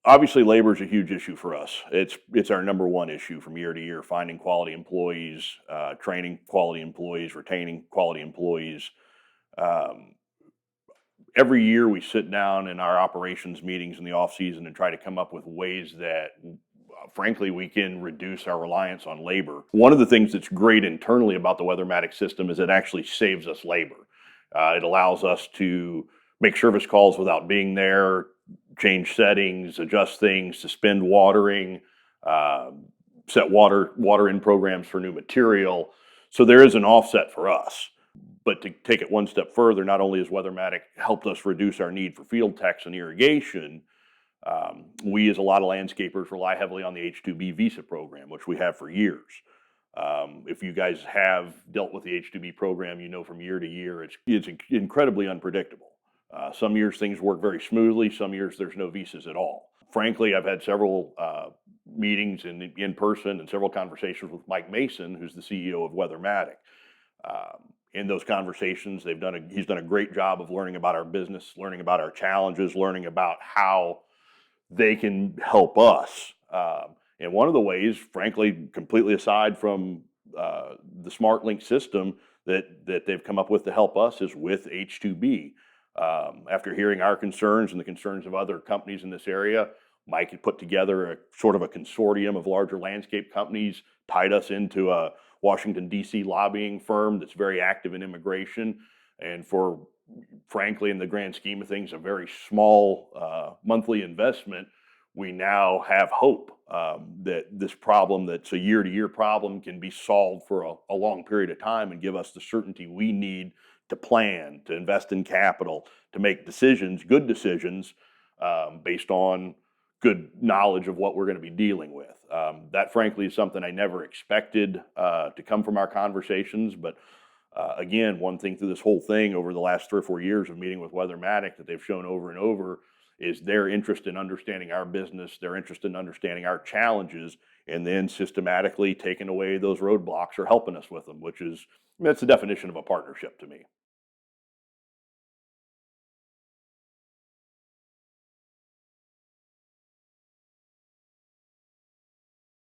Obviously, labor is a huge issue for us. It's our number one issue from year to year: finding quality employees, training quality employees, retaining quality employees. Um, every year, we sit down in our operations meetings in the off season and try to come up with ways that, frankly, we can reduce our reliance on labor. One of the things that's great internally about the Weathermatic system is it actually saves us labor. It allows us to make service calls without being there, change settings, adjust things, suspend watering, uh, set water in programs for new material. So there is an offset for us. But to take it one step further, not only has Weathermatic helped us reduce our need for field techs and irrigation, we, as a lot of landscapers, rely heavily on the H-2B visa program, which we have for years. If you guys have dealt with the H-2B program, you know from year to year, it's incredibly unpredictable. Some years things work very smoothly. Some years there's no visas at all. Frankly, I've had several meetings in person and several conversations with Mike Mason, who's the CEO of Weathermatic. In those conversations, he's done a great job of learning about our business, learning about our challenges, learning about how they can help us. And one of the ways, frankly, completely aside from the SmartLink system that they've come up with to help us, is with H2B. After hearing our concerns and the concerns of other companies in this area, Mike had put together a sort of a consortium of larger landscape companies, tied us into a Washington, D.C. lobbying firm that's very active in immigration. And for, frankly, in the grand scheme of things, a very small monthly investment, we now have hope that this problem that's a year-to-year problem can be solved for a long period of time and give us the certainty we need to plan, to invest in capital, to make decisions, good decisions, based on good knowledge of what we're going to be dealing with. That, frankly, is something I never expected to come from our conversations. But again, one thing through this whole thing over the last 3 or 4 years of meeting with Weathermatic that they've shown over and over is their interest in understanding our business, their interest in understanding our challenges, and then systematically taking away those roadblocks or helping us with them, that's the definition of a partnership to me.